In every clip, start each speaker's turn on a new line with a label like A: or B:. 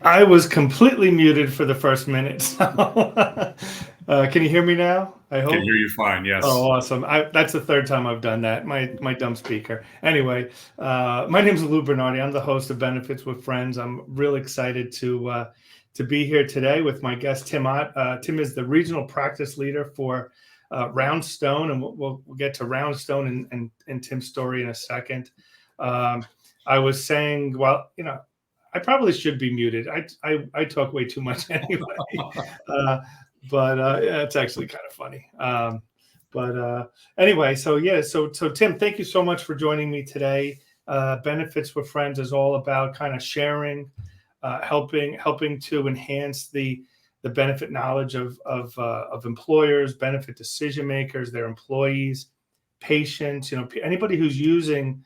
A: I was completely muted for the first minute. So, can you hear me now? I
B: Can
A: hope.
B: hear you fine.
A: Oh,
B: Yes.
A: awesome. That's the third time I've done that. My dumb speaker. Anyway, my name is Lou Bernardi. I'm the host of Benefits with Friends. I'm really excited to be here today with my guest Tim Ott. Tim is the regional practice leader for Roundstone, and we'll get to Roundstone and Tim's story in a second. Um, I was saying, well, I probably should be muted. I talk way too much anyway. Uh, but yeah, it's actually kind of funny. But anyway, so yeah, so Tim, thank you so much for joining me today. Benefits with Friends is all about kind of sharing, helping to enhance the benefit knowledge of employers, benefit decision makers, their employees, patients. Anybody who's using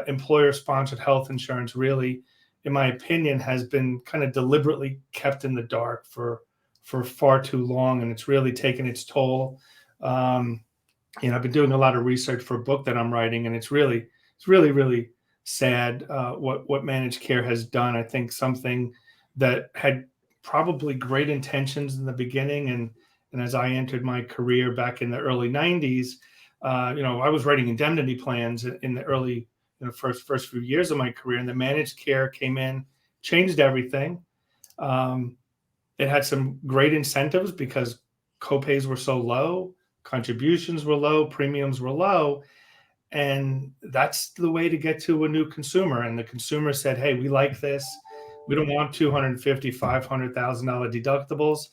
A: employer sponsored health insurance really, in my opinion, has been kind of deliberately kept in the dark for far too long, and it's really taken its toll. Um, I've been doing a lot of research for a book that I'm writing, and it's really sad what managed care has done. I think something that had probably great intentions in the beginning, and as I entered my career back in the early '90s, I was writing indemnity plans in the early, first few years of my career, and the managed care came in, changed everything. Um, it had some great incentives because copays were so low, contributions were low, premiums were low, and that's the way to get to a new consumer. And the consumer said, "Hey, we like this. We don't want 250, $500,000 deductibles."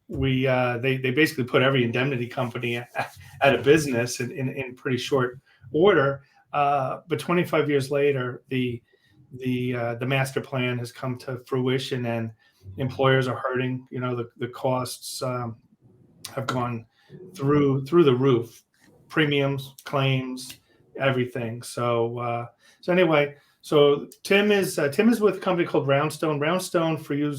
A: They basically put every indemnity company out of business in pretty short order. But 25 years later, the master plan has come to fruition, and employers are hurting. The costs have gone through the roof, premiums, claims, everything. So anyway, so Tim is with a company called Roundstone. Roundstone, for you,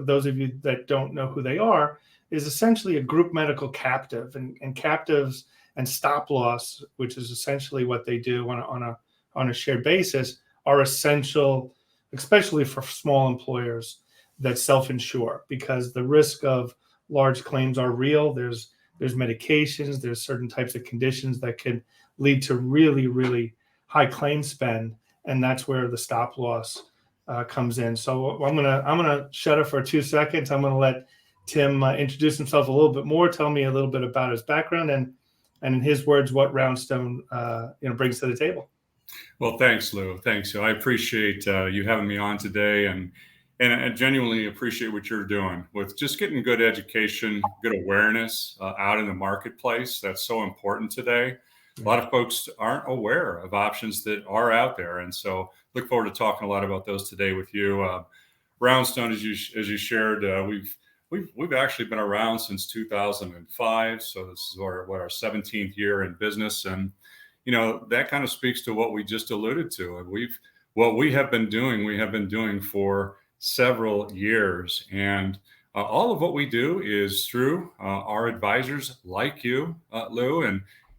A: those of you that don't know who they are, is essentially a group medical captive, and captives and stop loss, which is essentially what they do on a shared basis, are essential, especially for small employers that self-insure, because the risk of large claims are real. There's medications, there's certain types of conditions that can lead to really, really high claim spend, and that's where the stop loss comes in. So I'm gonna shut up for 2 seconds. I'm gonna let Tim introduce himself a little bit more, tell me a little bit about his background, and in his words, what Roundstone brings to the table.
B: Well, thanks, Lou. Thanks. I appreciate you having me on today, and I genuinely appreciate what you're doing with just getting good education, good awareness out in the marketplace. That's so important today. A lot of folks aren't aware of options that are out there, and so look forward to talking a lot about those today with you. Roundstone, as you shared, we've actually been around since 2005, so this is our 17th year in business, and that kind of speaks to what we just alluded to. And what we have been doing for several years, and all of what we do is through our advisors like you, Lou,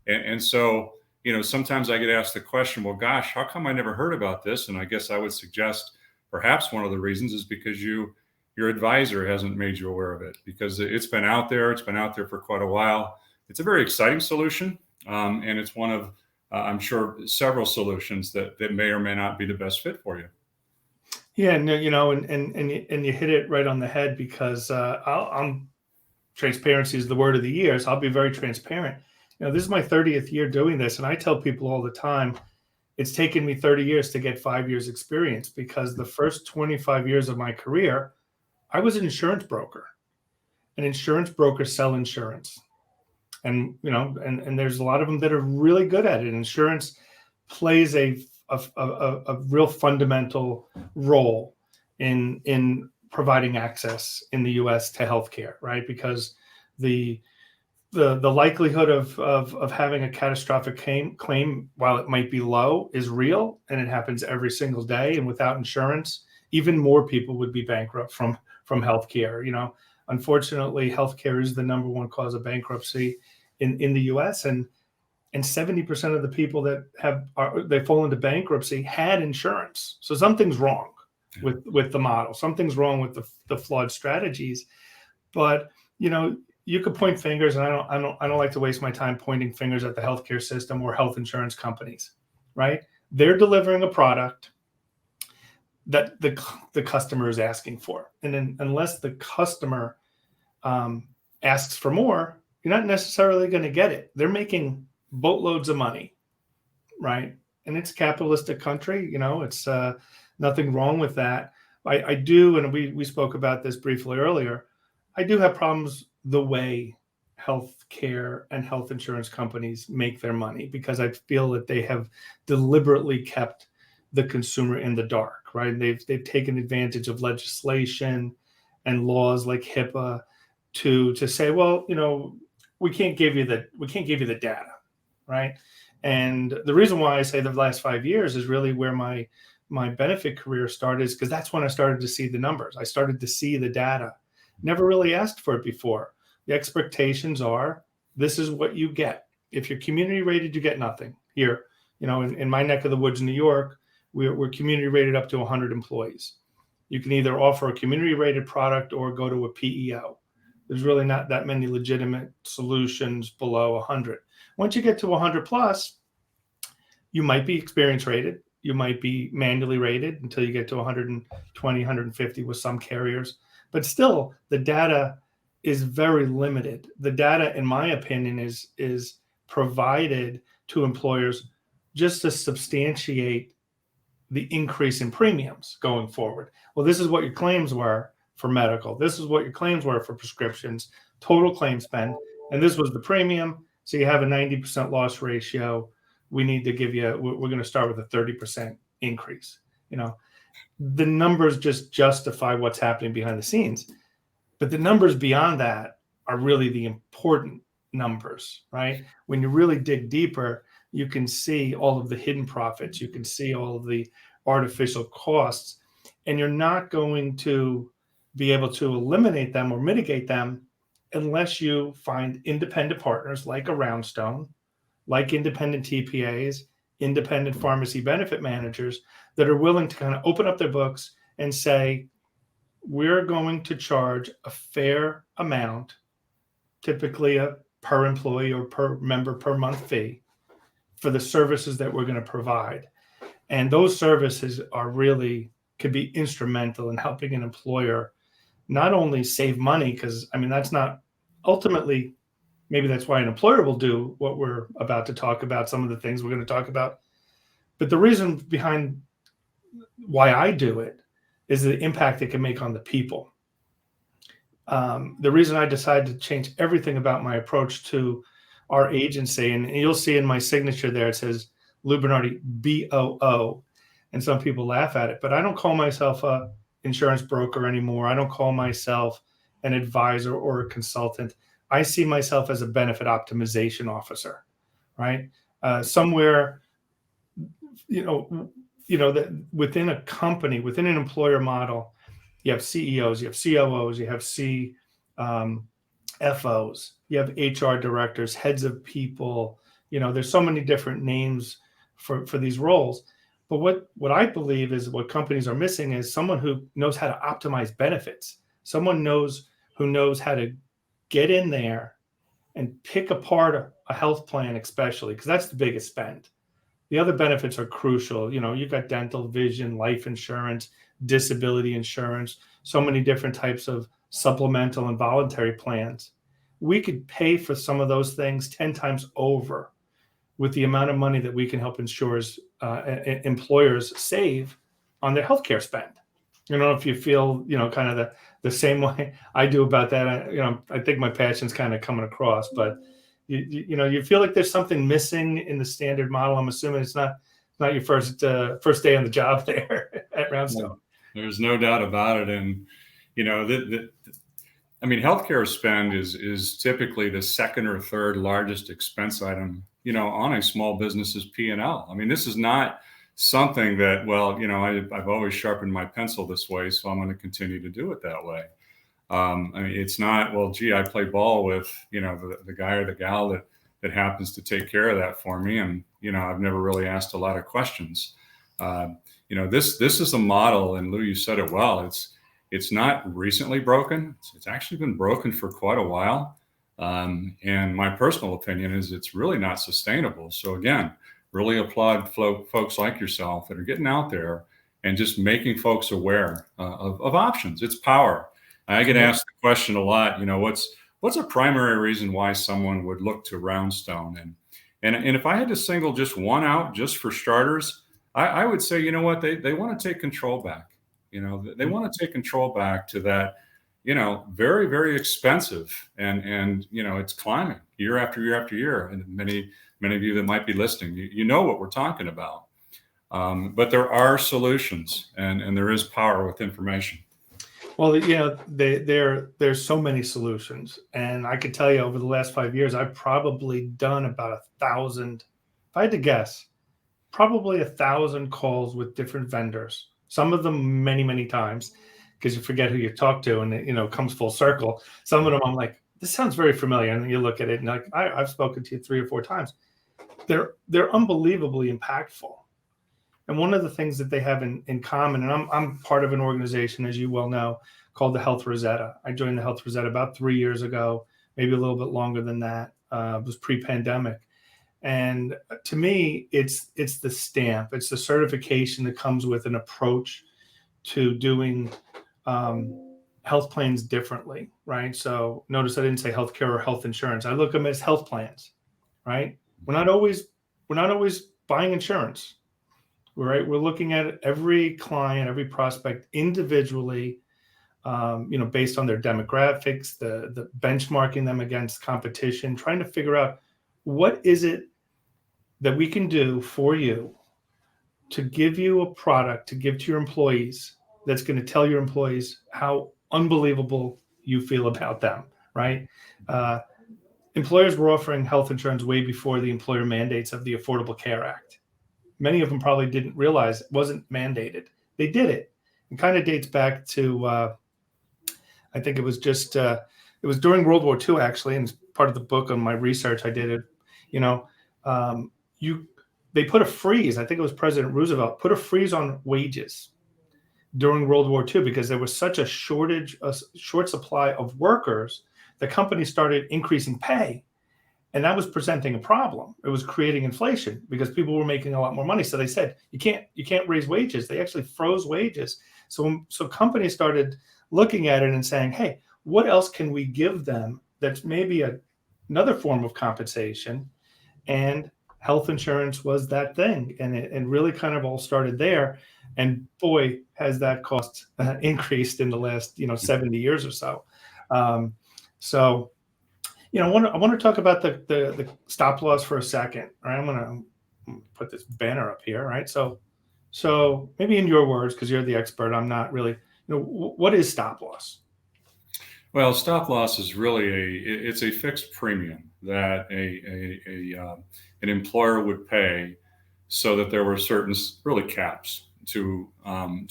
B: and so sometimes I get asked the question, well, gosh, how come I never heard about this? And I guess I would suggest perhaps one of the reasons is because your advisor hasn't made you aware of it, because it's been out there. It's been out there for quite a while. It's a very exciting solution, and it's one of I'm sure several solutions that may or may not be the best fit for you.
A: Yeah, no, and you hit it right on the head, because I'm transparency is the word of the year. So I'll be very transparent. This is my 30th year doing this, and I tell people all the time, it's taken me 30 years to get 5 years experience, because the first 25 years of my career, I was an insurance broker. And insurance brokers sell insurance. And there's a lot of them that are really good at it. Insurance plays a real fundamental role in providing access in the U.S. to healthcare, right? Because the likelihood of having a catastrophic claim, while it might be low, is real, and it happens every single day. And without insurance, even more people would be bankrupt from healthcare. Unfortunately, healthcare is the number one cause of bankruptcy in the U.S. and 70% of the people that they fall into bankruptcy had insurance. So something's wrong. with the model. Something's wrong with the flawed strategies. But you could point fingers, and I don't like to waste my time pointing fingers at the healthcare system or health insurance companies, right? They're delivering a product that the customer is asking for, and then unless the customer asks for more, you're not necessarily going to get it. They're making boatloads of money, right? And it's a capitalistic country. It's nothing wrong with that. I do, and we spoke about this briefly earlier. I do have problems the way healthcare and health insurance companies make their money, because I feel that they have deliberately kept the consumer in the dark, right? They've taken advantage of legislation and laws like HIPAA to say, well, we can't give you the data, right? And the reason why I say the last 5 years is really where my benefit career started, is because that's when I started to see the numbers. I started to see the data. Never really asked for it before. The expectations are, this is what you get. If you're community rated, you get nothing. Here, in my neck of the woods, New York, we're community rated up to 100 employees. You can either offer a community rated product or go to a PEO. There's really not that many legitimate solutions below 100. Once you get to 100 plus, you might be experience rated. You might be manually rated until you get to 120, 150 with some carriers. But still, the data is very limited. The data, in my opinion, is provided to employers just to substantiate the increase in premiums going forward. Well, this is what your claims were for medical. This is what your claims were for prescriptions, total claim spend. And this was the premium. So you have a 90% loss ratio. We need to give you, we're going to start with a 30% increase. The numbers just justify what's happening behind the scenes. But the numbers beyond that are really the important numbers, right? When you really dig deeper, you can see all of the hidden profits. You can see all of the artificial costs, and you're not going to be able to eliminate them or mitigate them unless you find independent partners like a Roundstone, like independent TPAs, independent pharmacy benefit managers that are willing to kind of open up their books and say, we're going to charge a fair amount, typically a per employee or per member per month fee, for the services that we're going to provide. And those services could be instrumental in helping an employer not only save money, because that's not ultimately, maybe that's why an employer will do what we're about to talk about, some of the things we're going to talk about. But the reason behind why I do it is the impact it can make on the people. The reason I decided to change everything about my approach to our agency, and you'll see in my signature there, it says Lou Bernardi, BOO, and some people laugh at it, but I don't call myself a insurance broker anymore. I don't call myself an advisor or a consultant. I see myself as a benefit optimization officer, right? Somewhere, that within a company, within an employer model, you have CEOs, you have COOs, you have CFOs, you have HR directors, heads of people. There's so many different names for these roles. But what I believe is what companies are missing is someone who knows how to optimize benefits. Someone who knows how to get in there and pick apart a health plan, especially, because that's the biggest spend. The other benefits are crucial. You've got dental, vision, life insurance, disability insurance, so many different types of supplemental and voluntary plans. We could pay for some of those things 10 times over with the amount of money that we can help employers save on their healthcare spend. I don't know if you feel, kind of the same way I do about that. I think my passion's kind of coming across, but you feel like there's something missing in the standard model. I'm assuming it's not your first day on the job there at Roundstone.
B: There's no doubt about it. And, healthcare spend is typically the second or third largest expense item, on a small business's P&L. This is not something that, I've always sharpened my pencil this way, so I'm going to continue to do it that way. It's not, I play ball with, the guy or the gal that happens to take care of that for me. And, I've never really asked a lot of questions. This is a model, and Lou, you said it well. It's not recently broken. It's actually been broken for quite a while. And my personal opinion is it's really not sustainable. So again, really applaud folks like yourself that are getting out there and just making folks aware of options. It's power. I get asked the question a lot, what's a primary reason why someone would look to Roundstone? And if I had to single just one out, just for starters, I would say, you know what, they want to take control back. They want to take control back to that, very, very expensive, and it's climbing year after year after year. And many of you that might be listening, you know what we're talking about. But there are solutions, and there is power with information.
A: Well, there's so many solutions, and I could tell you over the last 5 years, I've probably done about 1,000. If I had to guess, probably 1,000 calls with different vendors. Some of them many, many times, because you forget who you talk to, and it comes full circle. Some of them I'm like, this sounds very familiar, and you look at it and like, I've spoken to you 3 or 4 times. They're unbelievably impactful. And one of the things that they have in common, and I'm part of an organization, as you well know, called the Health Rosetta. I joined the Health Rosetta about 3 years ago, maybe a little bit longer than that. It was pre-pandemic. And to me, it's the stamp, it's the certification that comes with an approach to doing health plans differently, right? So notice I didn't say healthcare or health insurance. I look at them as health plans, right? We're not always buying insurance, right? We're looking at every client, every prospect individually, based on their demographics, the benchmarking them against competition, trying to figure out what is it that we can do for you to give you a product to give to your employees that's going to tell your employees how unbelievable you feel about them, right? Employers were offering health insurance way before the employer mandates of the Affordable Care Act. Many of them probably didn't realize it wasn't mandated. They did it. It kind of dates back to, I think it was during World War II, actually, and it's part of the book on my research I did it, they put a freeze. I think it was President Roosevelt put a freeze on wages during World War II because there was such a short supply of workers. The companies started increasing pay, and that was presenting a problem. It was creating inflation because people were making a lot more money. So they said you can't raise wages. They actually froze wages. So companies started looking at it and saying, hey, what else can we give them that's maybe another form of compensation? And health insurance was that thing, and it really kind of all started there. And boy, has that cost increased in the last 70 years or so. So I want to talk about the stop loss for a second. Right, I'm going to put this banner up here. Right, so maybe in your words, because you're the expert, I'm not really. What is stop loss?
B: Well, stop loss is really it's a fixed premium that an employer would pay, so that there were certain really caps to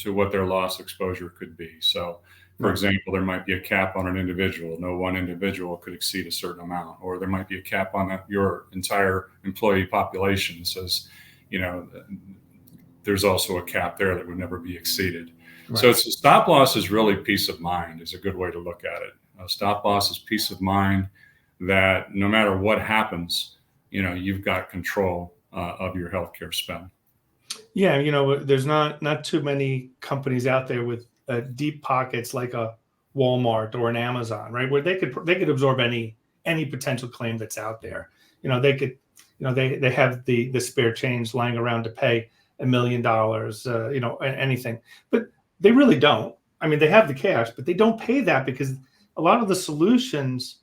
B: what their loss exposure could be. So, for example, there might be a cap on an individual. No one individual could exceed a certain amount, or there might be a cap on your entire employee population. It says, there's also a cap there that would never be exceeded. Right. So it's stop loss is really peace of mind is a good way to look at it. Stop loss is peace of mind that no matter what happens, you've got control of your healthcare spend.
A: Yeah, there's not too many companies out there with deep pockets like a Walmart or an Amazon, right? Where they could absorb any potential claim that's out there. They could, they have the spare change lying around to pay $1 million, anything, but they really don't. I mean, they have the cash, but they don't pay that because a lot of the solutions,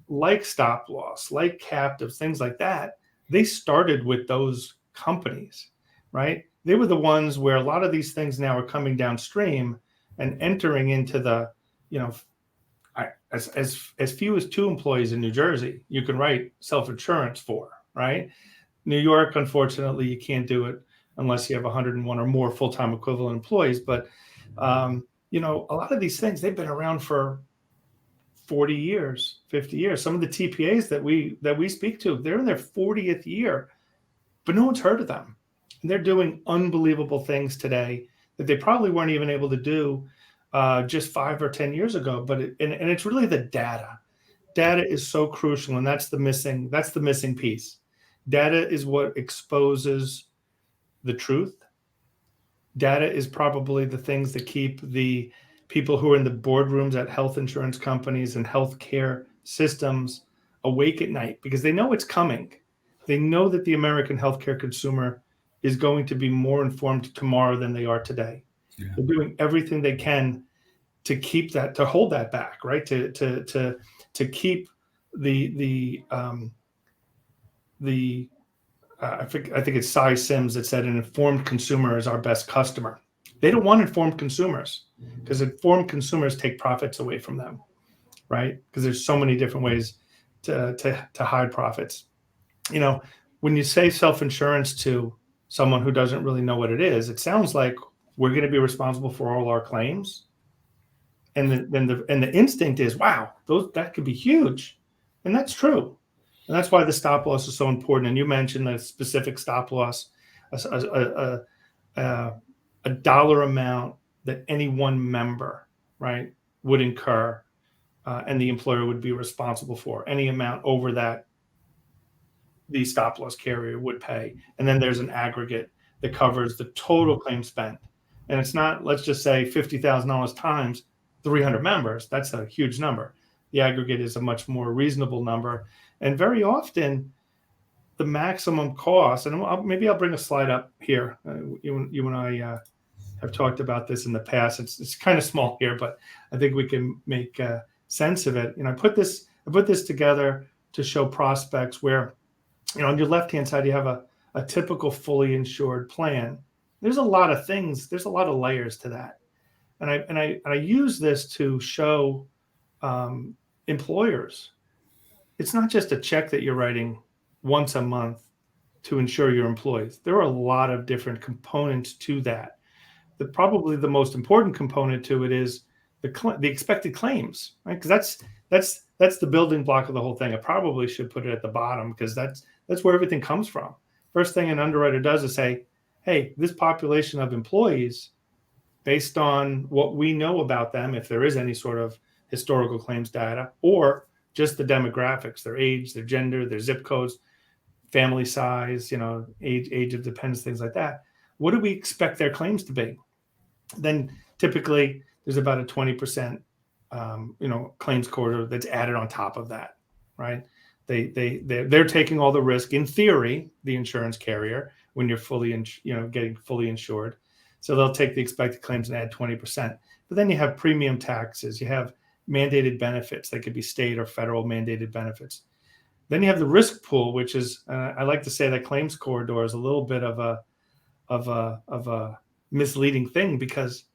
A: like stop loss, like captives, things like that, they started with those companies, right? They were the ones where a lot of these things now are coming downstream and entering into the, as few as 2 employees in New Jersey, you can write self-insurance for, right? New York, unfortunately, you can't do it unless you have 101 or more full-time equivalent employees. But, a lot of these things, they've been around for 40 years, 50 years. Some of the TPAs that we speak to, they're in their 40th year, but no one's heard of them. And they're doing unbelievable things today that they probably weren't even able to do just 5 or 10 years ago. But and it's really the data. Data is so crucial, and that's the missing piece. Data is what exposes the truth. Data is probably the things that keep the people who are in the boardrooms at health insurance companies and healthcare systems awake at night, because they know it's coming. They know that the American healthcare consumer is going to be more informed tomorrow than they are today.
B: Yeah.
A: They're doing everything they can to keep that, to hold that back, right? To keep the I think it's Cy Sims that said an informed consumer is our best customer. They don't want informed consumers, because informed consumers take profits away from them, right? Because there's so many different ways to hide profits. You know, when you say self-insurance to someone who doesn't really know what it is, it sounds like we're going to be responsible for all our claims. And the instinct is, wow, that could be huge. And that's true. And that's why the stop loss is so important. And you mentioned a specific stop loss, a dollar amount that any one member, right, would incur, and the employer would be responsible for. Any amount over that, the stop loss carrier would pay. And then there's an aggregate that covers the total claim spent. And it's not, let's just say $50,000 times 300 members. That's a huge number. The aggregate is a much more reasonable number. And very often, the maximum cost, and maybe I'll bring a slide up here. You and I have talked about this in the past. It's kind of small here, but I think we can make sense of it. I put this together to show prospects where, on your left-hand side, you have a typical fully insured plan. There's a lot of things. There's a lot of layers to that. And I use this to show employers, it's not just a check that you're writing once a month to insure your employees. There are a lot of different components to that. Probably the most important component to it is the expected claims, right? Because that's the building block of the whole thing. I probably should put it at the bottom, because that's where everything comes from. First thing an underwriter does is say, hey, this population of employees, based on what we know about them, if there is any sort of historical claims data, or just the demographics, their age, their gender, their zip codes, family size, age of dependents, things like that. What do we expect their claims to be? Then typically there's about a 20%, claims corridor that's added on top of that, right? They're taking all the risk, in theory, the insurance carrier, when you're getting fully insured. So they'll take the expected claims and add 20%. But then you have premium taxes, you have mandated benefits. They could be state or federal mandated benefits. Then you have the risk pool, which is, I like to say that claims corridor is a little bit of a misleading thing, because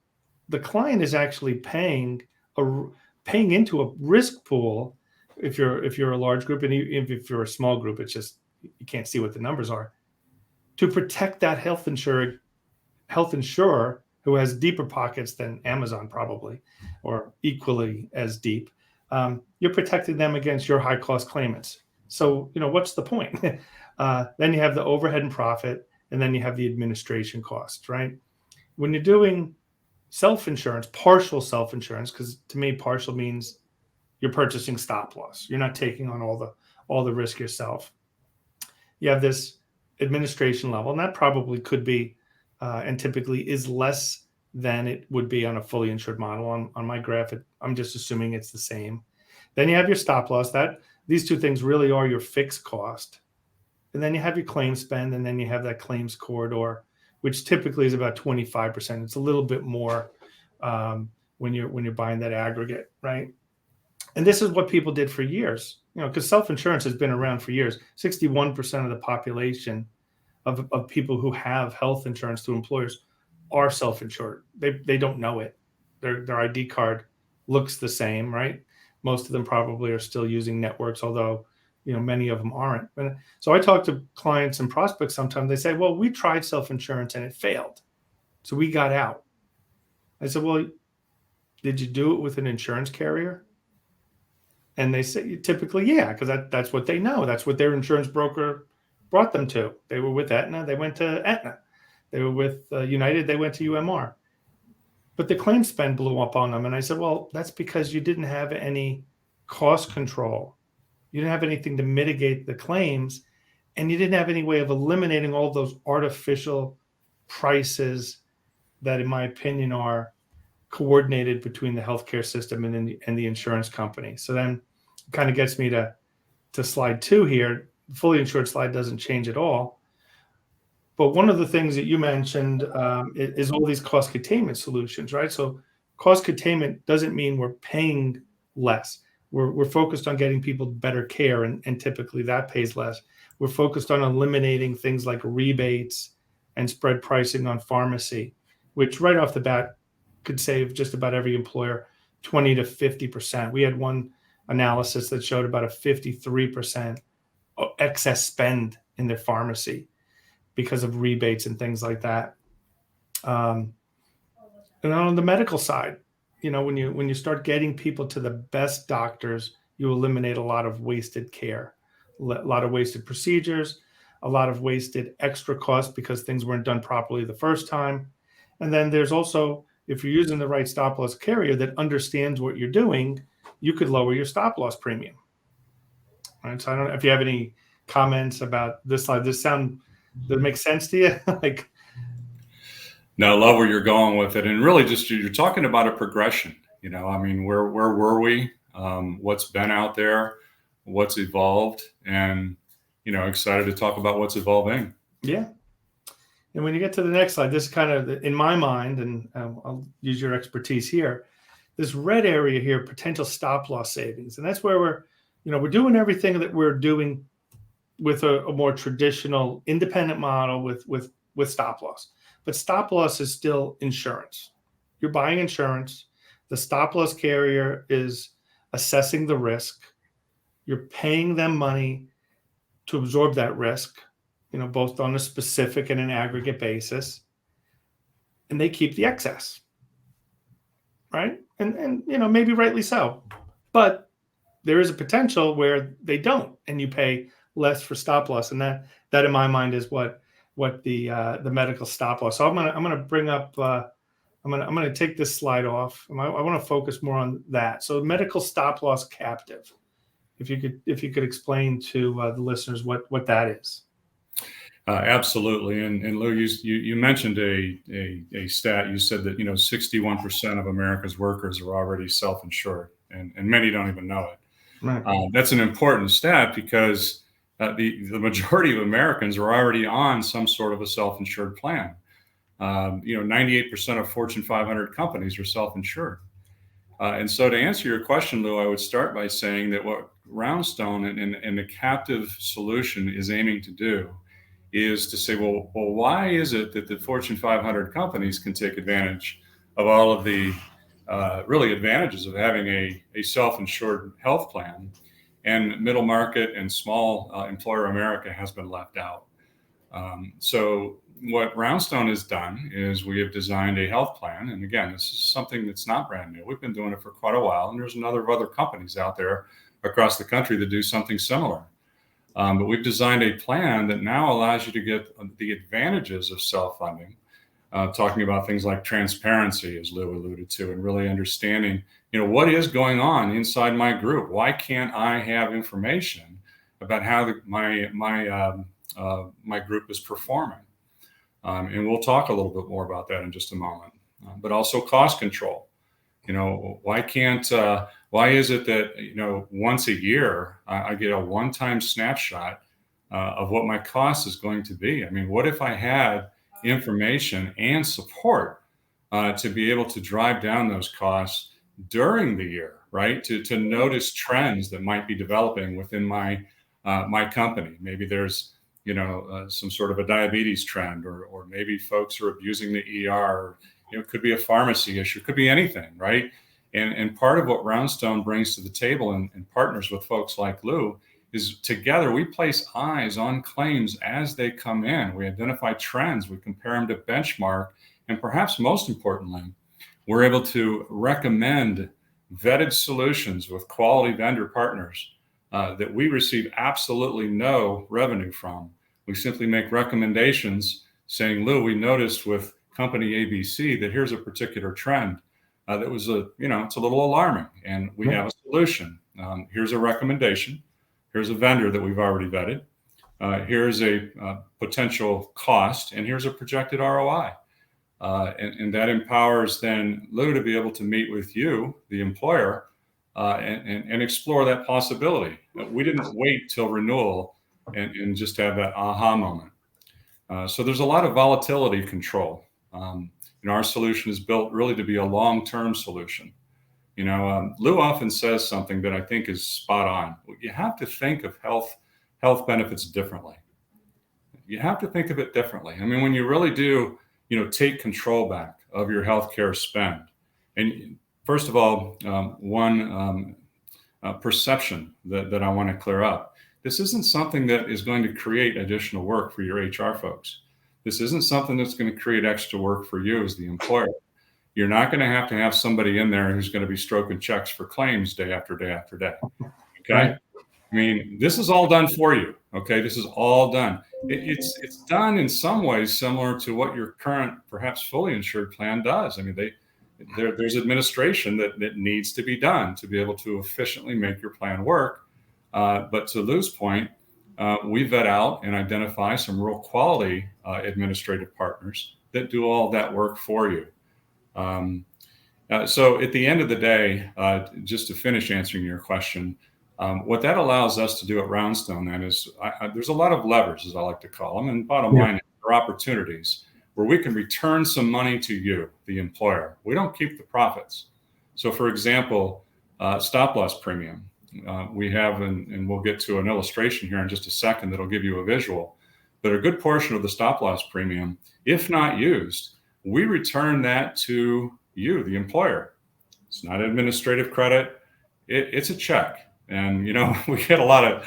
A: the client is actually paying into a risk pool. If you're a large group, and if you're a small group, it's just, you can't see what the numbers are, to protect that health insurer who has deeper pockets than Amazon, probably, or equally as deep. You're protecting them against your high cost claimants. So, what's the point? Then you have the overhead and profit, and then you have the administration costs, right? When you're doing self-insurance, partial self-insurance, because to me, partial means you're purchasing stop loss. You're not taking on all the risk yourself. You have this administration level, and that probably could be, and typically is, less than it would be on a fully insured model. On my graph, I'm just assuming it's the same. Then you have your stop loss. These two things really are your fixed cost. And then you have your claim spend, and then you have that claims corridor, which typically is about 25%. It's a little bit more when you're buying that aggregate, right? And this is what people did for years, because self-insurance has been around for years. 61% of the population of people who have health insurance through employers are self-insured. They don't know it. Their ID card looks the same, right? Most of them probably are still using networks, although many of them aren't. So I talk to clients and prospects sometimes. They say, well, we tried self-insurance and it failed, so we got out. I said, well, did you do it with an insurance carrier? And they say, typically, yeah, because that's what they know. That's what their insurance broker brought them to. They were with Aetna. They went to Aetna. They were with United. They went to UMR. But the claim spend blew up on them. And I said, well, that's because you didn't have any cost control. You didn't have anything to mitigate the claims. And you didn't have any way of eliminating all those artificial prices that, in my opinion, are coordinated between the healthcare system and the insurance company. So then it kind of gets me to slide 2 here. The fully insured slide doesn't change at all. But one of the things that you mentioned is all these cost containment solutions, right? So cost containment doesn't mean we're paying less. We're focused on getting people better care, and typically that pays less. We're focused on eliminating things like rebates and spread pricing on pharmacy, which right off the bat could save just about every employer 20 to 50%. We had one analysis that showed about a 53% excess spend in their pharmacy because of rebates and things like that. And on the medical side, when you start getting people to the best doctors, you eliminate a lot of wasted care, a lot of wasted procedures, a lot of wasted extra costs because things weren't done properly the first time. And then there's also, if you're using the right stop loss carrier that understands what you're doing, you could lower your stop loss premium. Right? So I don't know if you have any comments about this slide. Does it make sense to you?
B: No, I love where you're going with it. And really just, you're talking about a progression, I mean, where were we? What's been out there? What's evolved? And, excited to talk about what's evolving.
A: Yeah. And when you get to the next slide, this is kind of, in my mind, and I'll use your expertise here, this red area here, potential stop loss savings. And that's where we're doing everything that we're doing with a more traditional independent model with stop loss. But stop loss is still insurance. You're buying insurance. The stop loss carrier is assessing the risk. You're paying them money to absorb that risk, both on a specific and an aggregate basis. And they keep the excess, right? And maybe rightly so. But there is a potential where they don't, and you pay less for stop loss. And that in my mind is what the medical stop loss. So I'm gonna bring up I'm gonna take this slide off. I want to focus more on that. So medical stop loss captive. If you could explain to the listeners what that is.
B: Absolutely. And Lou, you mentioned a stat. You said that 61% of America's workers are already self-insured, and many don't even know it.
A: Right.
B: That's an important stat because the majority of Americans are already on some sort of a self-insured plan. 98% of Fortune 500 companies are self-insured. And so to answer your question, Lou, I would start by saying that what Roundstone and the captive solution is aiming to do is to say, well, why is it that the Fortune 500 companies can take advantage of all of the really advantages of having a self-insured health plan, and middle market and small employer America has been left out? So what Roundstone has done is we have designed a health plan. And again, this is something that's not brand new. We've been doing it for quite a while. And there's a number of other companies out there across the country that do something similar. But we've designed a plan that now allows you to get the advantages of self-funding, talking about things like transparency, as Lou alluded to, and really understanding, what is going on inside my group? Why can't I have information about how my group is performing? And we'll talk a little bit more about that in just a moment. But also cost control. Why is it that, once a year I get a one-time snapshot of what my cost is going to be? I mean, what if I had information and support to be able to drive down those costs during the year, right? To notice trends that might be developing within my company. Maybe there's some sort of a diabetes trend, or maybe folks are abusing the ER. It could be a pharmacy issue, it could be anything, right? And part of what Roundstone brings to the table and partners with folks like Lou is together we place eyes on claims as they come in. We identify trends, we compare them to benchmark, and perhaps most importantly, we're able to recommend vetted solutions with quality vendor partners that we receive absolutely no revenue from. We simply make recommendations saying, Lou, we noticed with company ABC that here's a particular trend that was it's a little alarming, and we have a solution. Here's a recommendation. Here's a vendor that we've already vetted. Here's a potential cost, and here's a projected ROI. And that empowers then Lou to be able to meet with you, the employer, and explore that possibility. We didn't wait till renewal and just have that aha moment. So there's a lot of volatility control. Our solution is built really to be a long-term solution. Lou often says something that I think is spot on. You have to think of health benefits differently. You have to think of it differently. I mean, when you really do, take control back of your healthcare spend. And first of all, one perception that I want to clear up. This isn't something that is going to create additional work for your HR folks. This isn't something that's going to create extra work for you as the employer. You're not going to have somebody in there who's going to be stroking checks for claims day after day after day. Okay. Right. I mean, this is all done for you. Okay. This is all done. It's done in some ways similar to what your current, perhaps fully insured plan does. I mean, there's administration that needs to be done to be able to efficiently make your plan work. But to Lou's point, we vet out and identify some real quality administrative partners that do all that work for you. So at the end of the day, just to finish answering your question, what that allows us to do at Roundstone then is there's a lot of levers, as I like to call them, and bottom line, there are opportunities where we can return some money to you, the employer. We don't keep the profits. So for example, stop loss premium. We have, and we'll get to an illustration here in just a second that'll give you a visual, but a good portion of the stop loss premium, if not used, we return that to you, the employer. It's not administrative credit. It's a check. And, we get a lot of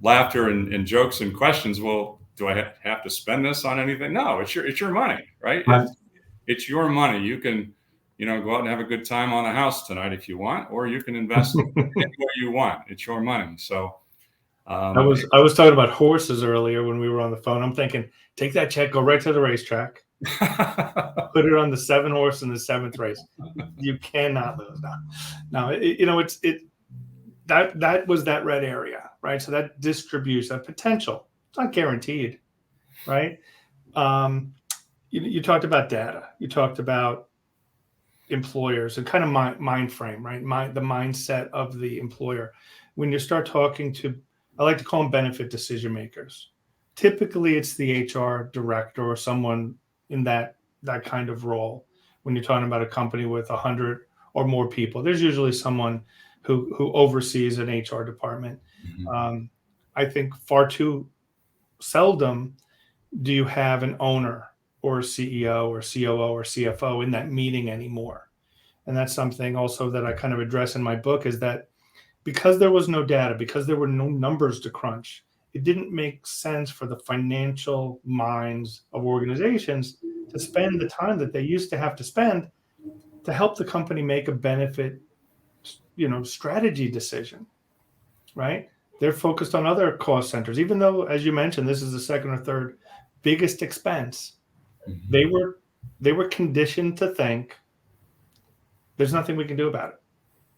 B: laughter and jokes and questions. Well, do I have to spend this on anything? No, it's your money, right? It's your money. You can, go out and have a good time on the house tonight if you want, or you can invest anywhere you want. It's your money. So
A: I was talking about horses earlier when we were on the phone. I'm thinking, take that check, go right to the racetrack, put it on the 7 horse in the 7th race. You cannot lose now. That was that red area, right? So that distribution, that potential, it's not guaranteed, right? You talked about data. You talked about employers and kind of mind frame, right? The mindset of the employer. When you start talking to, I like to call them benefit decision makers. Typically, it's the HR director or someone in that kind of role. When you're talking about a company with 100 or more people, there's usually someone who oversees an HR department. Mm-hmm. I think far too seldom do you have an owner or a CEO or COO or CFO in that meeting anymore. And that's something also that I kind of address in my book, is that because there was no data, because there were no numbers to crunch, it didn't make sense for the financial minds of organizations to spend the time that they used to have to spend to help the company make a benefit, strategy decision, right? They're focused on other cost centers, even though, as you mentioned, this is the second or third biggest expense. Mm-hmm. They were conditioned to think there's nothing we can do about it.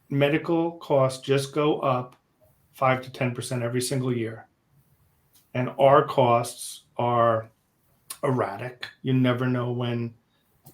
A: Medical costs just go up 5 to 10% every single year. And our costs are erratic. You never know when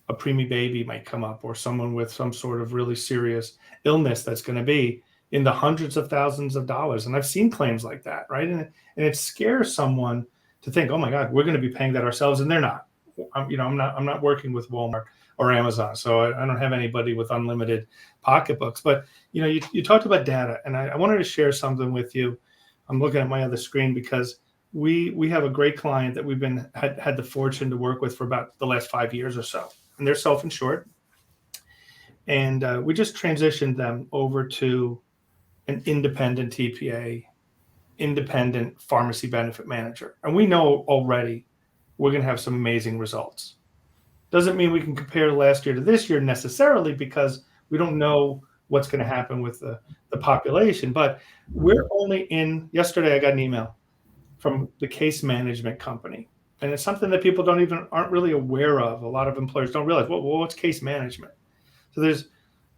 A: a preemie baby might come up, or someone with some sort of really serious illness that's going to be in the hundreds of thousands of dollars. And I've seen claims like that, right? And it scares someone to think, oh my God, we're going to be paying that ourselves. And they're not. I'm not working with Walmart or Amazon, so I don't have anybody with unlimited pocketbooks. But you talked about data, and I wanted to share something with you. I'm looking at my other screen because we have a great client that we've had the fortune to work with for about the last 5 years or so, and they're self-insured. And we just transitioned them over to an independent TPA, independent pharmacy benefit manager. And we know already we're going to have some amazing results. Doesn't mean we can compare last year to this year necessarily, because we don't know what's going to happen with the population. But we're only yesterday I got an email from the case management company. And it's something that people aren't really aware of. A lot of employers don't realize, well, what's case management? So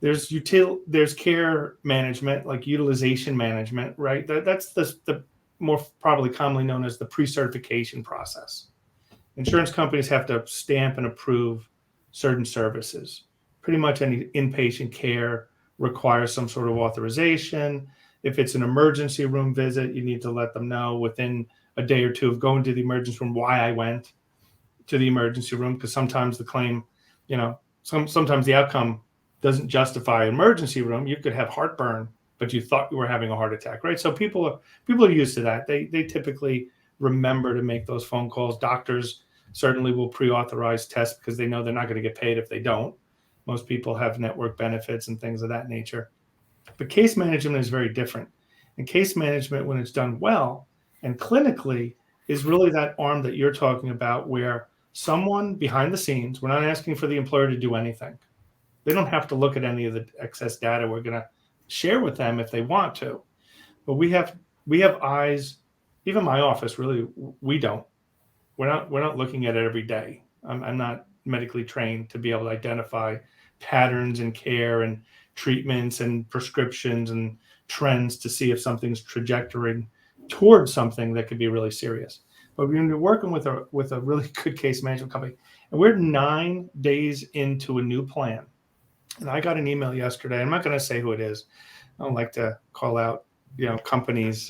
A: there's care management, like utilization management, right? That's the more probably commonly known as the pre-certification process. Insurance companies have to stamp and approve certain services. Pretty much any inpatient care requires some sort of authorization. If it's an emergency room visit, you need to let them know within a day or two of going to the emergency room why I went to the emergency room, because sometimes the claim, sometimes the outcome doesn't justify emergency room. You could have heartburn, but you thought you were having a heart attack, right? So people are used to that. They typically remember to make those phone calls. Doctors certainly will pre-authorize tests because they know they're not going to get paid if they don't. Most people have network benefits and things of that nature. But case management is very different. And case management, when it's done well and clinically, is really that arm that you're talking about, where someone behind the scenes, we're not asking for the employer to do anything. They don't have to look at any of the excess data we're going to share with them if they want to. But we have eyes. Even my office, really, we don't. We're not looking at it every day. I'm not medically trained to be able to identify patterns in care and treatments and prescriptions and trends to see if something's trajectorying towards something that could be really serious. But when you're working with a really good case management company, and we're 9 days into a new plan, and I got an email yesterday. I'm not going to say who it is. I don't like to call out companies,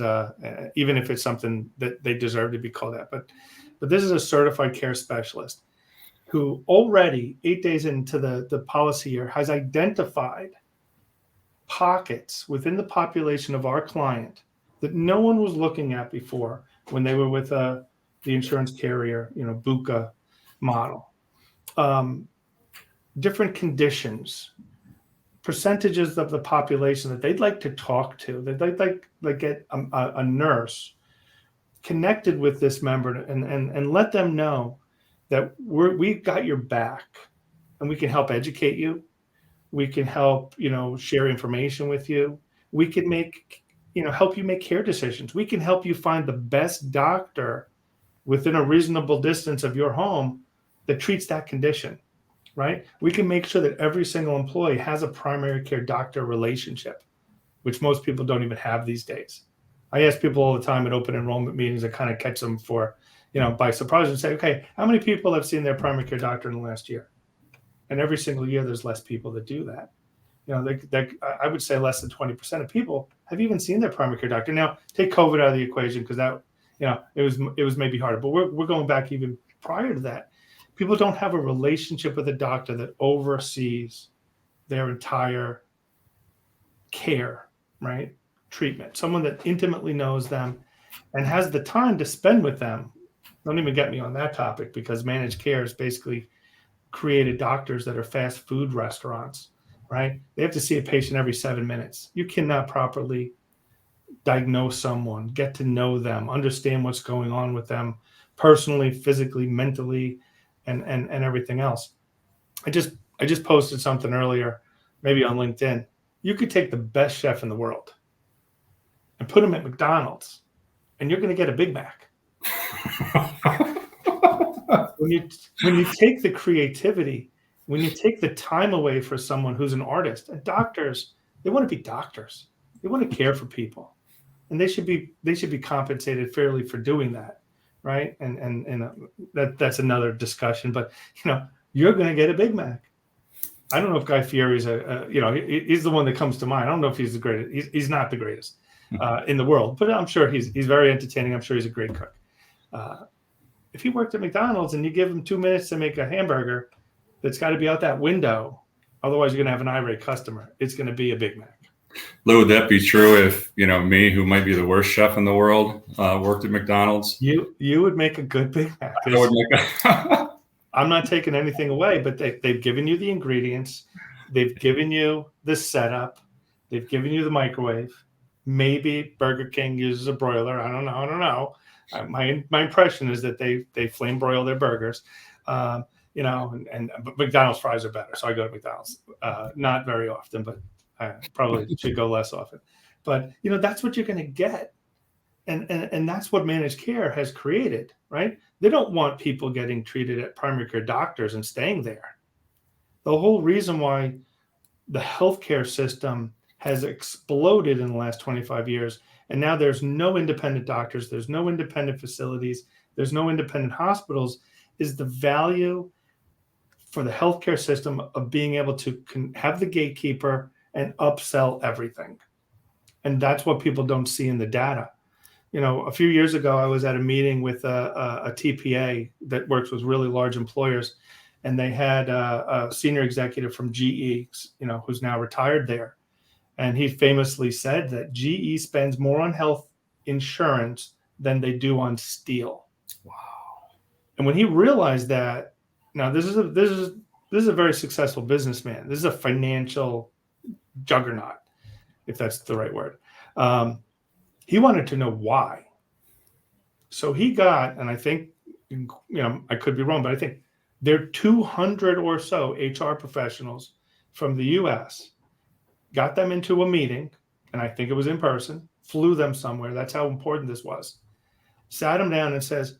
A: even if it's something that they deserve to be called out. But this is a certified care specialist who already 8 days into the policy year has identified pockets within the population of our client that no one was looking at before when they were with the insurance carrier, BUCA model. Different conditions, percentages of the population that they'd like to talk to, that they'd like get a nurse connected with this member and let them know that we've got your back and we can help educate you. We can help, share information with you. We can help you make care decisions. We can help you find the best doctor within a reasonable distance of your home that treats that condition, right? We can make sure that every single employee has a primary care doctor relationship, which most people don't even have these days. I ask people all the time at open enrollment meetings to kind of catch them by surprise and say, okay, how many people have seen their primary care doctor in the last year? And every single year, there's less people that do that. I would say less than 20% of people have even seen their primary care doctor. Now, take COVID out of the equation because that, it was maybe harder. But we're going back even prior to that. People don't have a relationship with a doctor that oversees their entire care, right? Treatment. Someone that intimately knows them and has the time to spend with them. Don't even get me on that topic, because managed care is basically created doctors that are fast food restaurants, right? They have to see a patient every 7 minutes. You cannot properly diagnose someone, get to know them, understand what's going on with them personally, physically, mentally, and everything else. I just posted something earlier, maybe on LinkedIn. You could take the best chef in the world and put him at McDonald's, and you're going to get a Big Mac. When you take the creativity, when you take the time away for someone who's an artist, and doctors, they want to be doctors. They want to care for people, and they should be compensated fairly for doing that, right? And that's another discussion. But you're going to get a Big Mac. I don't know if Guy Fieri's he's the one that comes to mind. I don't know if he's the greatest. He's not the greatest in the world, but I'm sure he's very entertaining. I'm sure he's a great cook. If he worked at McDonald's and you give him 2 minutes to make a hamburger, that's got to be out that window. Otherwise, you're going to have an irate customer. It's going to be a Big Mac.
B: Lou, would that be true if me, who might be the worst chef in the world, worked at McDonald's?
A: You would make a good Big Mac.
B: I would make
A: I'm not taking anything away, but they've given you the ingredients. They've given you the setup. They've given you the microwave. Maybe Burger King uses a broiler. I don't know. My impression is that they flame broil their burgers, but McDonald's fries are better, so I go to McDonald's. Not very often, but I probably should go less often. But that's what you're going to get. And that's what managed care has created, right? They don't want people getting treated at primary care doctors and staying there. The whole reason why the healthcare system has exploded in the last 25 years, and now there's no independent doctors, there's no independent facilities, there's no independent hospitals, is the value for the healthcare system of being able to have the gatekeeper and upsell everything. And that's what people don't see in the data. A few years ago, I was at a meeting with a TPA that works with really large employers, and they had a senior executive from GE, who's now retired there. And he famously said that GE spends more on health insurance than they do on steel.
B: Wow.
A: And when he realized that, now this is a very successful businessman. This is a financial juggernaut, if that's the right word. He wanted to know why. So he got, and I think, I could be wrong, but I think there are 200 or so HR professionals from the US, got them into a meeting, and I think it was in person, flew them somewhere. That's how important this was. Sat them down and says,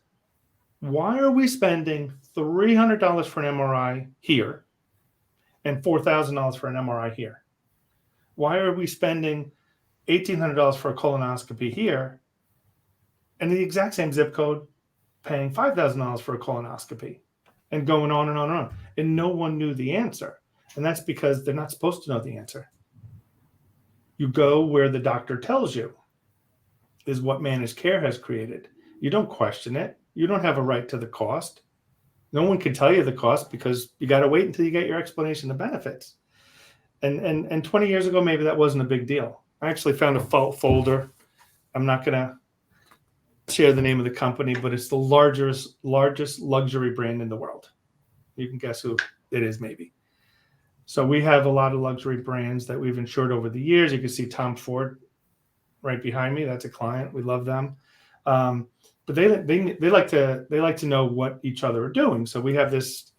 A: why are we spending $300 for an MRI here and $4,000 for an MRI here? Why are we spending $1,800 for a colonoscopy here and the exact same zip code paying $5,000 for a colonoscopy, and going on and on and on? And no one knew the answer. And that's because they're not supposed to know the answer. You go where the doctor tells you, is what managed care has created. You don't question it. You don't have a right to the cost. No one can tell you the cost because you got to wait until you get your explanation of benefits. And 20 years ago, maybe that wasn't a big deal. I actually found a folder. I'm not going to share the name of the company, but it's the largest luxury brand in the world. You can guess who it is, maybe. So we have a lot of luxury brands that we've insured over the years. You can see Tom Ford right behind me. That's a client. We love them. But they like to know what each other are doing. So we have this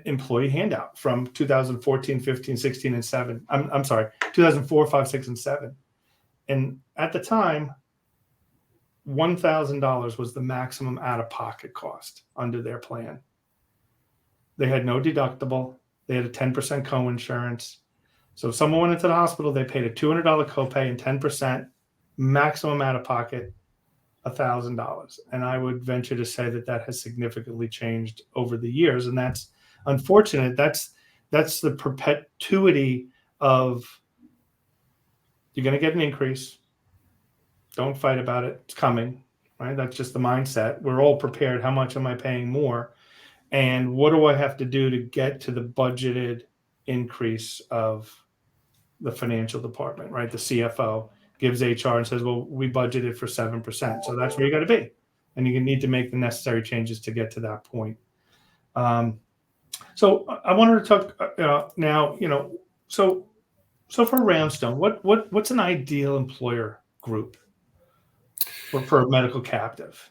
A: employee handout from 2014, 15, 16, and 7. I'm sorry, 2004, 5, 6, and 7. And at the time, $1,000 was the maximum out-of-pocket cost under their plan. They had no deductible. They had a 10% co-insurance. So if someone went into the hospital, they paid a $200 copay and 10%, maximum out-of-pocket, $1,000. And I would venture to say that has significantly changed over the years. And that's unfortunate. That's the perpetuity of, you're going to get an increase. Don't fight about it. It's coming, right? That's just the mindset. We're all prepared. How much am I paying more? And what do I have to do to get to the budgeted increase of the financial department, right? The CFO gives HR and says, well, we budgeted for 7%. So that's where you got to be. And you need to make the necessary changes to get to that point. So I wanted to talk now, so for Roundstone, what's an ideal employer group for a medical captive?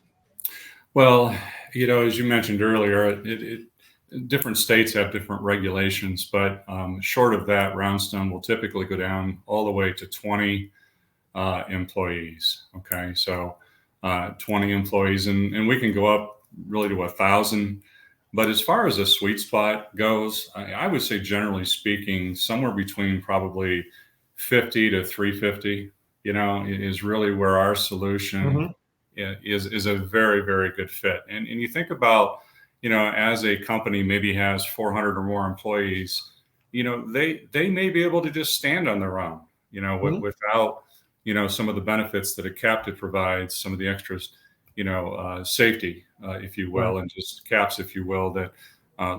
B: Well, as you mentioned earlier, different states have different regulations, but short of that, Roundstone will typically go down all the way to 20 employees. Okay, so 20 employees, and we can go up really to 1,000. But as far as a sweet spot goes, I would say, generally speaking, somewhere between probably 50 to 350, is really where our solution is a very, very good fit. And you think about, as a company maybe has 400 or more employees, they may be able to just stand on their own, without, some of the benefits that a captive provides, some of the extras, safety, if you will, and just caps, if you will, that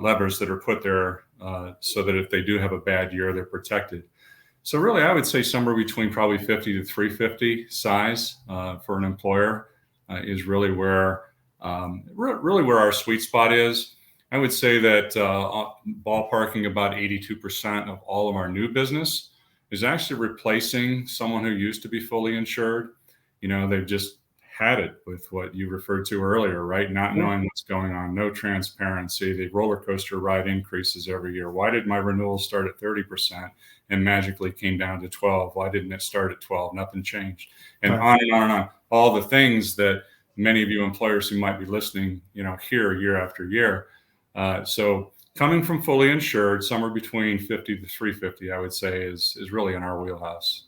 B: levers that are put there so that if they do have a bad year, they're protected. So really, I would say somewhere between probably 50 to 350 size for an employer is really where our sweet spot is. I would say that ballparking about 82% of all of our new business is actually replacing someone who used to be fully insured. They've just had it with what you referred to earlier, right? Not knowing what's going on, no transparency, the roller coaster ride increases every year. Why did my renewal start at 30% and magically came down to 12? Why didn't it start at 12? Nothing changed. And on and on and on. All the things that many of you employers who might be listening, hear year after year. So coming from fully insured, somewhere between 50 to 350, I would say is really in our wheelhouse.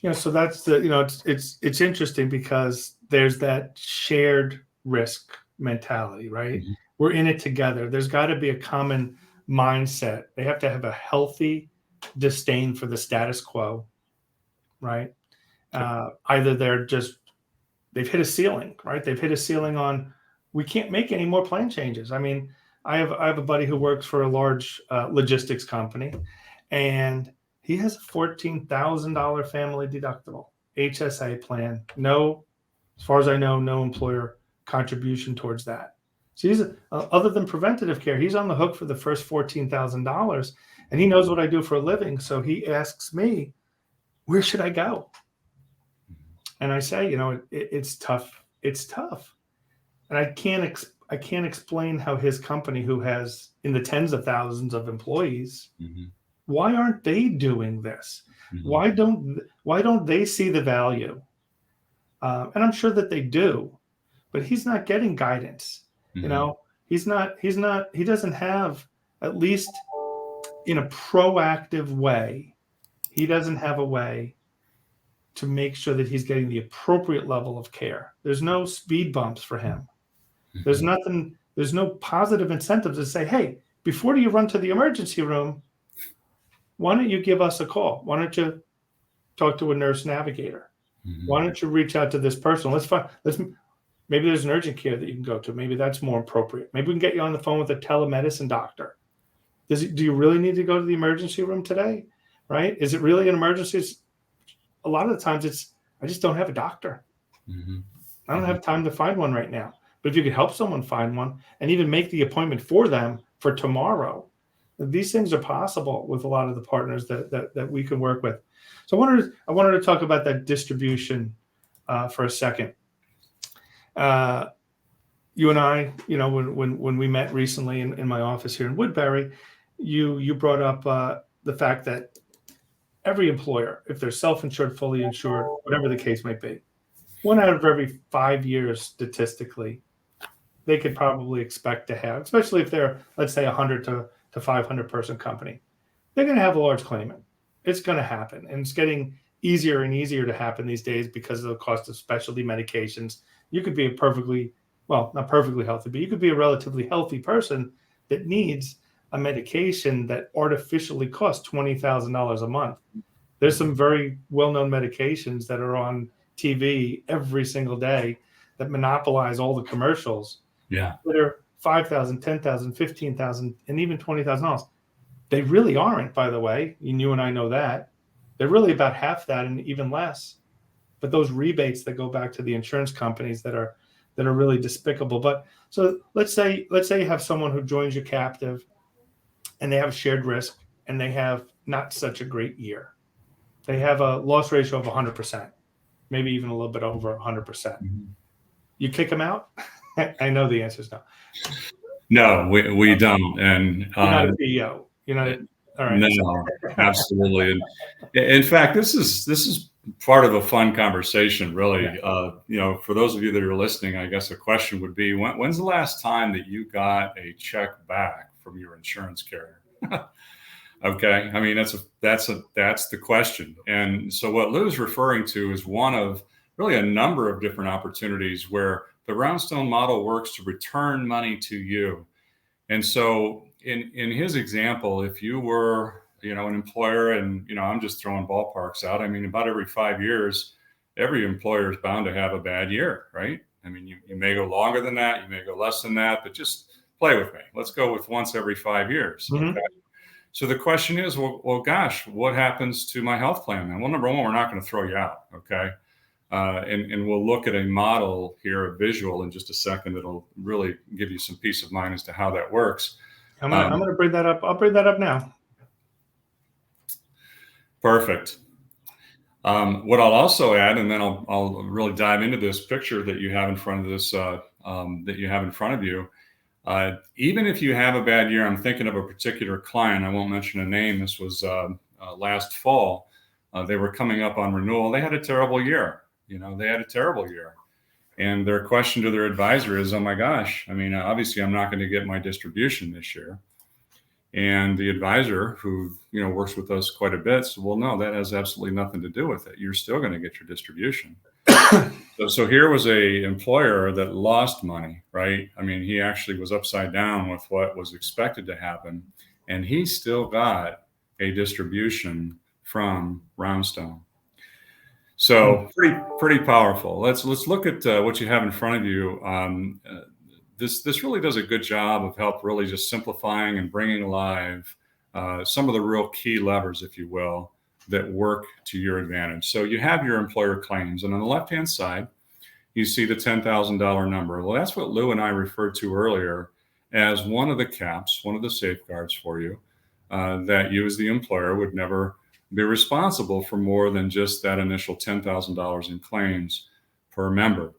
A: Yeah, so that's it's interesting because there's that shared risk mentality, right? Mm-hmm. We're in it together. There's got to be a common mindset. They have to have a healthy disdain for the status quo, right? Either they've hit a ceiling, right? They've hit a ceiling on, we can't make any more plan changes. I mean, I have a buddy who works for a large logistics company, and he has a $14,000 family deductible HSA plan. No, as far as I know, no employer contribution towards that. So he's other than preventative care, he's on the hook for the first $14,000, and he knows what I do for a living. So he asks me, where should I go? And I say, it's tough. It's tough, and I can't explain how his company, who has in the tens of thousands of employees, mm-hmm. why aren't they doing this? Mm-hmm. Why don't they see the value? And I'm sure that they do, but he's not getting guidance. Mm-hmm. He doesn't have, at least in a proactive way, he doesn't have a way to make sure that he's getting the appropriate level of care. There's no speed bumps for him. Mm-hmm. There's no positive incentives to say, hey, before you run to the emergency room, why don't you give us a call? Why don't you talk to a nurse navigator? Mm-hmm. Why don't you reach out to this person? Maybe there's an urgent care that you can go to. Maybe that's more appropriate. Maybe we can get you on the phone with a telemedicine doctor. Do you really need to go to the emergency room today? Right? Is it really an emergency? A lot of the times I just don't have a doctor. Mm-hmm. I don't have time to find one right now. But if you could help someone find one and even make the appointment for them for tomorrow, these things are possible with a lot of the partners that we can work with. So I wanted to talk about that distribution for a second. You and I, when we met recently in my office here in Woodbury, you brought up the fact that every employer, if they're self-insured, fully insured, whatever the case might be, 1 out of every 5 years statistically, they could probably expect to have, especially if they're, let's say, 100 to 500 person company, they're going to have a large claimant. It's going to happen. And it's getting easier and easier to happen these days because of the cost of specialty medications. You could be not perfectly healthy, but you could be a relatively healthy person that needs a medication that artificially costs $20,000 a month. There's some very well-known medications that are on TV every single day that monopolize all the commercials. Yeah. That are $5,000, $10,000, $15,000, and even $20,000. They really aren't, by the way. You and I know that. They're really about half that and even less. But those rebates that go back to the insurance companies that are really despicable. But so let's say you have someone who joins you captive and they have shared risk and they have not such a great year. They have a loss ratio of 100%, maybe even a little bit over 100%. Mm-hmm. You kick them out? I know the answer is no.
B: No, we don't. And
A: you're not a CEO. You're not. All right.
B: No, absolutely. And in fact, this is part of a fun conversation, really. Yeah. For those of you that are listening, I guess a question would be, when's the last time that you got a check back from your insurance carrier? Okay. I mean, that's the question. And so what Lou's referring to is one of really a number of different opportunities where the Roundstone model works to return money to you. And so in his example, if you were, an employer and, I'm just throwing ballparks out. I mean, about every 5 years, every employer is bound to have a bad year, right? I mean, you may go longer than that, you may go less than that, but just play with me. Let's go with once every 5 years. Mm-hmm. Okay? So the question is, well, gosh, what happens to my health plan then? Well, number one, we're not going to throw you out. Okay. And we'll look at a model here, a visual in just a second, that'll really give you some peace of mind as to how that works.
A: I'm going to bring that up. I'll bring that up now.
B: Perfect. What I'll also add, and then I'll really dive into this picture that you have in front of this that you have in front of you. Even if you have a bad year, I'm thinking of a particular client. I won't mention a name. This was last fall. They were coming up on renewal. They had a terrible year. They had a terrible year. And their question to their advisor is, oh my gosh, I mean, obviously I'm not going to get my distribution this year. And the advisor, who works with us quite a bit, said, well, no, that has absolutely nothing to do with it. You're still going to get your distribution. So here was a employer that lost money, right? I mean, he actually was upside down with what was expected to happen, and he still got a distribution from Roundstone. So pretty powerful. Let's look at what you have in front of you. This really does a good job of help really just simplifying and bringing alive some of the real key levers, if you will, that work to your advantage. So you have your employer claims, and on the left-hand side, you see the $10,000 number. Well, that's what Lou and I referred to earlier as one of the caps, one of the safeguards for you, that you as the employer would never be responsible for more than just that initial $10,000 in claims per member.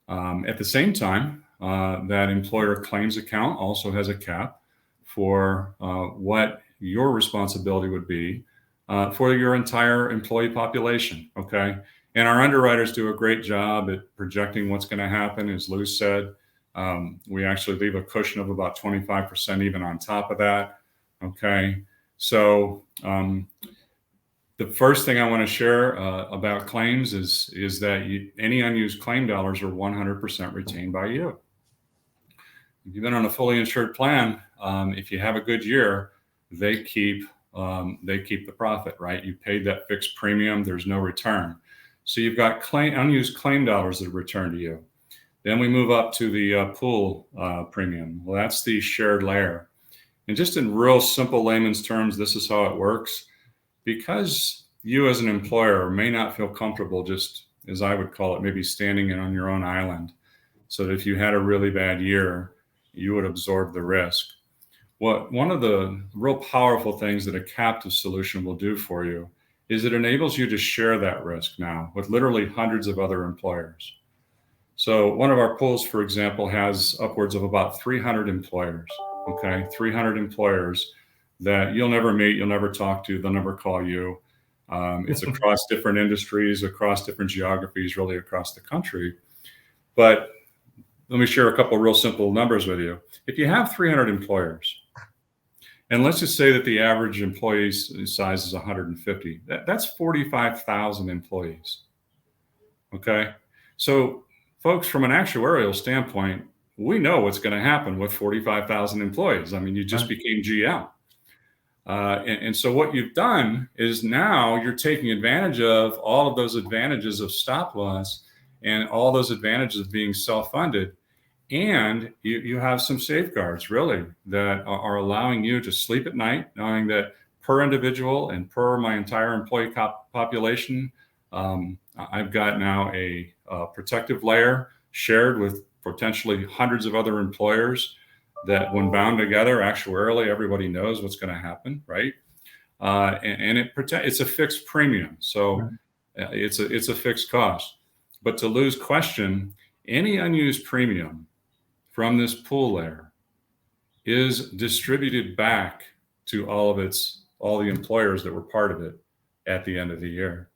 B: At the same time, that employer claims account also has a cap for what your responsibility would be for your entire employee population, okay? And our underwriters do a great job at projecting what's going to happen. As Lou said, we actually leave a cushion of about 25% even on top of that, okay? So the first thing I want to share about claims is that any unused claim dollars are 100% retained by you. If you've been on a fully insured plan, if you have a good year, they keep the profit, right? You paid that fixed premium. There's no return. So you've got unused claim dollars that are returned to you. Then we move up to the pool premium. Well, that's the shared layer. And just in real simple layman's terms, this is how it works. Because you as an employer may not feel comfortable, just as I would call it, maybe standing in on your own island, so that if you had a really bad year, you would absorb the risk. One of the real powerful things that a captive solution will do for you is it enables you to share that risk now with literally hundreds of other employers. So one of our pools, for example, has upwards of about 300 employers, okay? 300 employers that you'll never meet, you'll never talk to, they'll never call you. It's across different industries, across different geographies, really across the country. But let me share a couple of real simple numbers with you. If you have 300 employers, and let's just say that the average employee size is 150, that's 45,000 employees, okay? So folks, from an actuarial standpoint, we know what's going to happen with 45,000 employees. I mean, you just became GM. And so what you've done is now you're taking advantage of all of those advantages of stop loss and all those advantages of being self-funded. And you have some safeguards really that are allowing you to sleep at night, knowing that per individual and per my entire employee population, I've got now a protective layer shared with potentially hundreds of other employers that when bound together, actuarially, everybody knows what's going to happen, right? And it's a fixed premium. So it's a fixed cost. But to Lou's question, any unused premium from this pool layer is distributed back to all the employers that were part of it at the end of the year.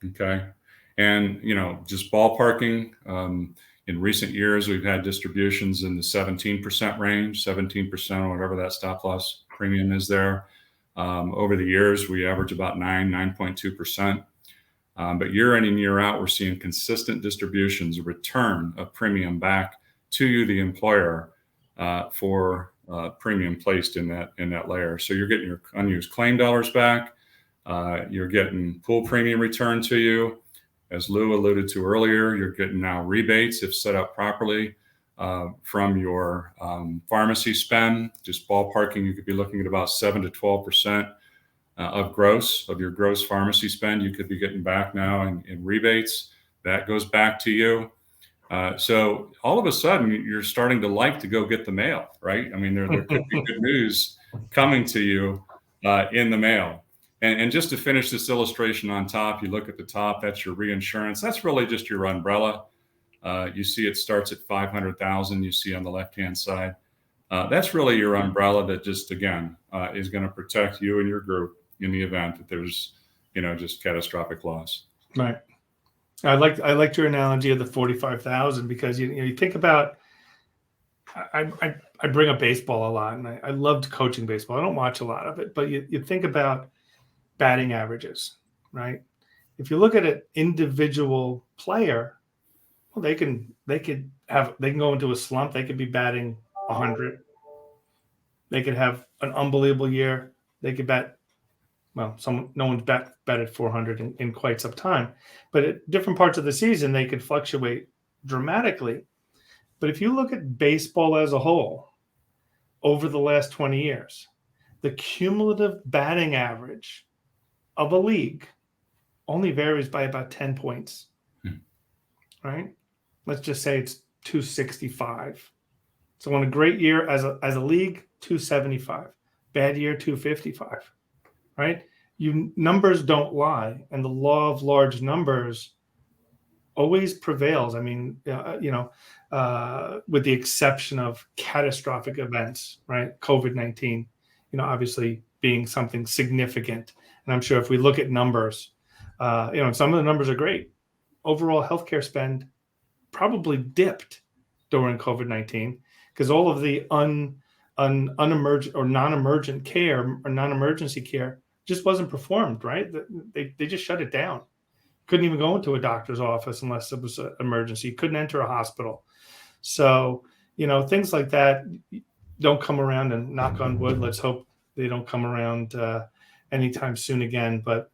B: Okay. And, just ballparking, in recent years, we've had distributions in the 17% range, 17% or whatever that stop loss premium is there. Over the years, we average about 9.2%. But year in and year out, we're seeing consistent distributions, a return of premium back to you, the employer, for premium placed in that layer. So you're getting your unused claim dollars back. You're getting pool premium returned to you. As Lou alluded to earlier, you're getting now rebates, if set up properly, from your pharmacy spend. Just ballparking, you could be looking at about 7 to 12% of your gross pharmacy spend. You could be getting back now in rebates. That goes back to you. So all of a sudden, you're starting to like to go get the mail, right? I mean, there could be good news coming to you in the mail. And just to finish this illustration on top, you look at the top, that's your reinsurance. That's really just your umbrella. You see it starts at 500,000, you see on the left-hand side. That's really your umbrella that just, again, is going to protect you and your group in the event that there's, just catastrophic loss.
A: Right. I liked your analogy of the 45,000 because you think about. I bring up baseball a lot, and I loved coaching baseball. I don't watch a lot of it, but you think about batting averages, right? If you look at an individual player, well, they can go into a slump. They could be batting 100. They could have an unbelievable year. They could bat, well, no one's batted 400 in quite some time, but at different parts of the season, they could fluctuate dramatically. But if you look at baseball as a whole over the last 20 years, the cumulative batting average of a league only varies by about 10 points, right? Let's just say it's 265. So in a great year as a league, 275. Bad year, 255, right? Numbers don't lie, and the law of large numbers always prevails. I mean, with the exception of catastrophic events, right? COVID-19, obviously being something significant. And I'm sure if we look at numbers, some of the numbers are great. Overall healthcare spend probably dipped during COVID-19 because all of the unemergent or non-emergent care or non-emergency care just wasn't performed, right? They just shut it down. Couldn't even go into a doctor's office unless it was an emergency. Couldn't enter a hospital. So, things like that don't come around, and knock on wood, let's hope they don't come around anytime soon again. But,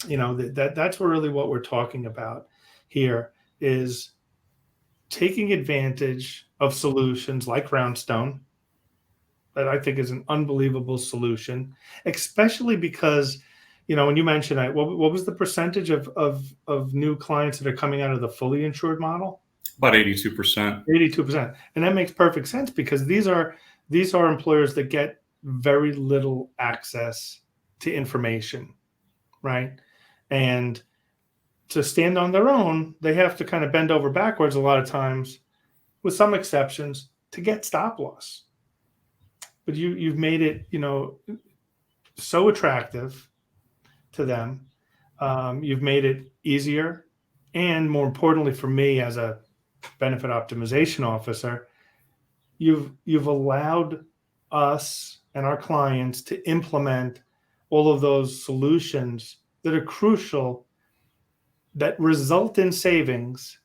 A: that's really what we're talking about here is taking advantage of solutions like Roundstone that I think is an unbelievable solution, especially because when you mentioned it, what was the percentage of new clients that are coming out of the fully insured model?
B: About 82%.
A: 82%. And that makes perfect sense because these are employers that get very little access to information, right? And to stand on their own, they have to kind of bend over backwards a lot of times, with some exceptions, to get stop loss. But you've made it, so attractive to them. You've made it easier, and more importantly for me as a benefit optimization officer, you've allowed us and our clients to implement all of those solutions that are crucial, that result in savings,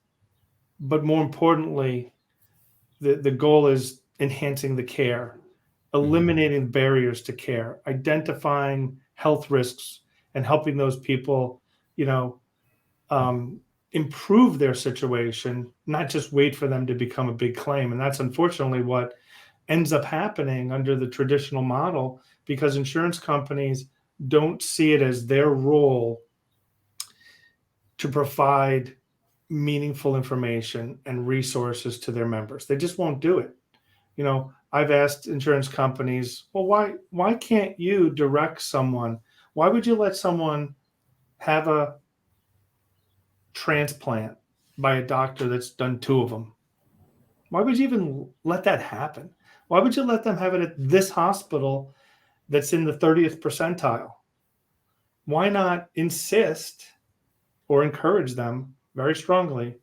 A: but more importantly, the goal is enhancing the care, eliminating barriers to care, identifying health risks, and helping those people, improve their situation, not just wait for them to become a big claim. And that's unfortunately what ends up happening under the traditional model, because insurance companies don't see it as their role to provide meaningful information and resources to their members. They just won't do it. I've asked insurance companies, well, why can't you direct someone? Why would you let someone have a transplant by a doctor that's done 2 of them? Why would you even let that happen? Why would you let them have it at this hospital that's in the 30th percentile? Why not insist or encourage them very strongly,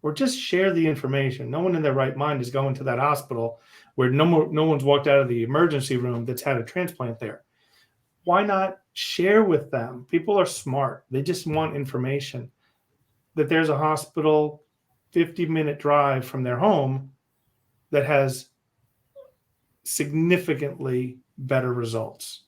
A: or just share the information? No one in their right mind is going to that hospital where no one's walked out of the emergency room that's had a transplant there. Why not share with them? People are smart. They just want information that there's a hospital 50-minute drive from their home that has significantly better results.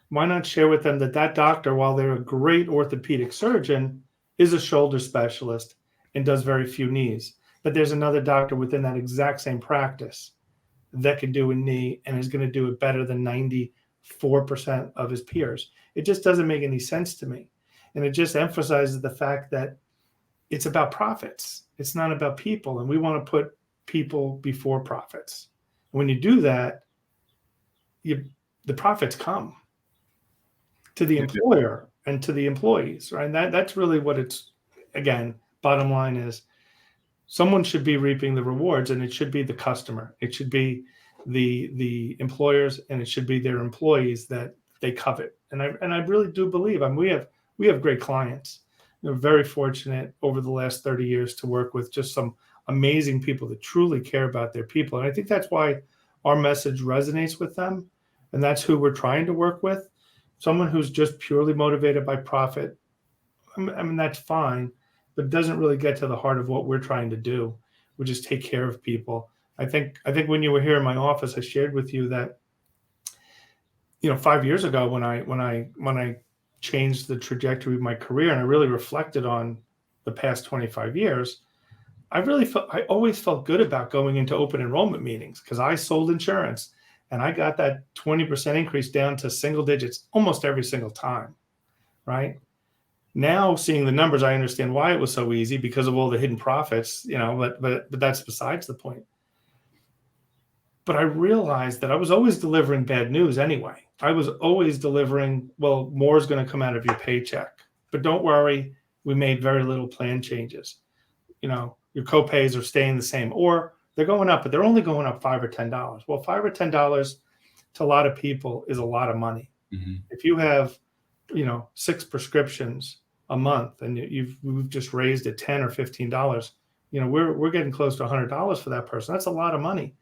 A: Why not share with them that doctor, while they're a great orthopedic surgeon, is a shoulder specialist and does very few knees, but there's another doctor within that exact same practice that can do a knee and is going to do it better than 94% of his peers. It just doesn't make any sense to me. And it just emphasizes the fact that it's about profits. It's not about people. And we want to put people before profits. When you do that, the profits come. to the employer and to the employees, right? And that's really what it's, again, bottom line is someone should be reaping the rewards, and it should be the customer. It should be the employers, and it should be their employees that they covet. And I really do believe, we have great clients. We're very fortunate over the last 30 years to work with just some amazing people that truly care about their people. And I think that's why our message resonates with them. And that's who we're trying to work with. Someone who's just purely motivated by profit. I mean, that's fine, but it doesn't really get to the heart of what we're trying to do, which is take care of people. I think when you were here in my office, I shared with you that, 5 years ago when I changed the trajectory of my career and I really reflected on the past 25 years, I always felt good about going into open enrollment meetings because I sold insurance and I got that 20% increase down to single digits almost every single time, right? Now seeing the numbers, I understand why it was so easy because of all the hidden profits, but that's besides the point. But I realized that I was always delivering bad news anyway. I was always delivering, well, more is going to come out of your paycheck. But don't worry, we made very little plan changes. Your copays are staying the same, or they're going up, but they're only going up $5 or $10. Well, $5 or $10 to a lot of people is a lot of money. Mm-hmm. If you have, 6 prescriptions a month and we've just raised it $10 or $15, we're getting close to $100 for that person. That's a lot of money.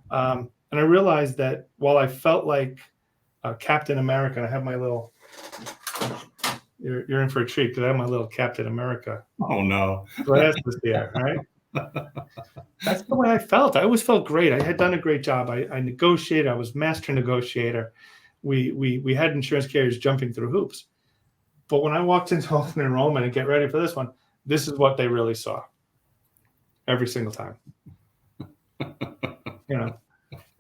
A: And I realized that while I felt like Captain America, and I have my little, you're in for a treat because I have my little Captain America.
B: Oh no.
A: Glasses here, right? That's the way I felt. I always felt great. I had done a great job. I negotiated. I was master negotiator. We had insurance carriers jumping through hoops. But when I walked into open enrollment and get ready for this one, this is what they really saw every single time.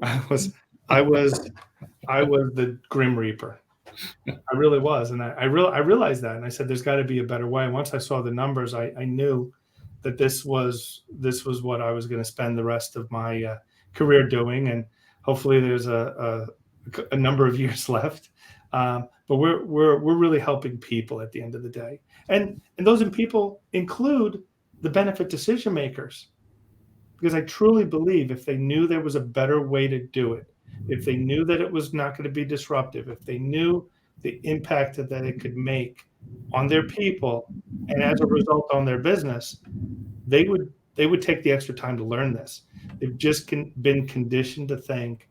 A: I was the Grim Reaper. I really was, and I realized that, and I said, "There's got to be a better way." And once I saw the numbers, I knew that this was what I was going to spend the rest of my career doing, and hopefully there's a number of years left. But we're really helping people at the end of the day, and those people include the benefit decision makers. Because I truly believe if they knew there was a better way to do it, if they knew that it was not going to be disruptive, if they knew the impact that it could make on their people and as a result on their business, they would take the extra time to learn this. They've just been conditioned to think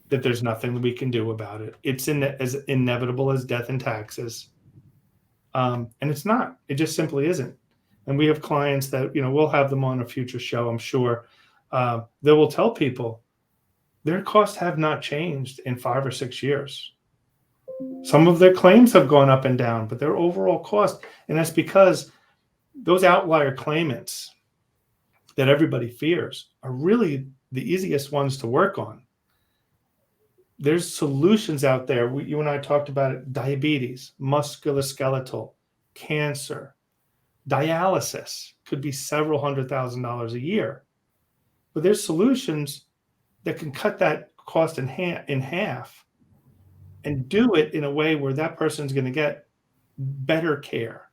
A: that there's nothing that we can do about it. It's as inevitable as death and taxes. And it's not. It just simply isn't. And we have clients that, we'll have them on a future show, I'm sure. They will tell people their costs have not changed in 5 or 6 years. Some of their claims have gone up and down, but their overall cost, and that's because those outlier claimants that everybody fears are really the easiest ones to work on. There's solutions out there. You and I talked about it: diabetes, musculoskeletal, cancer. Dialysis could be several $100,000s a year, but there's solutions that can cut that cost in half and do it in a way where that person's going to get better care,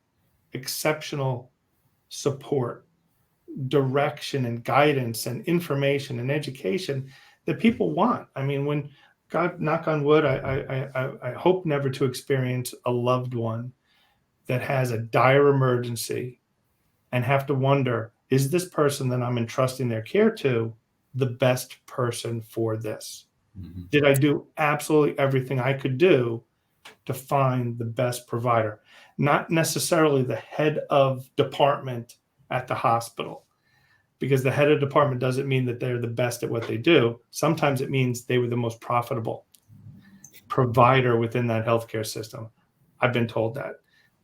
A: exceptional support, direction and guidance and information and education that people want. I mean, when God, knock on wood, I hope never to experience a loved one that has a dire emergency and have to wonder, is this person that I'm entrusting their care to the best person for this? Mm-hmm. Did I do absolutely everything I could do to find the best provider? Not necessarily the head of department at the hospital, because the head of department doesn't mean that they're the best at what they do. Sometimes it means they were the most profitable provider within that healthcare system. I've been told that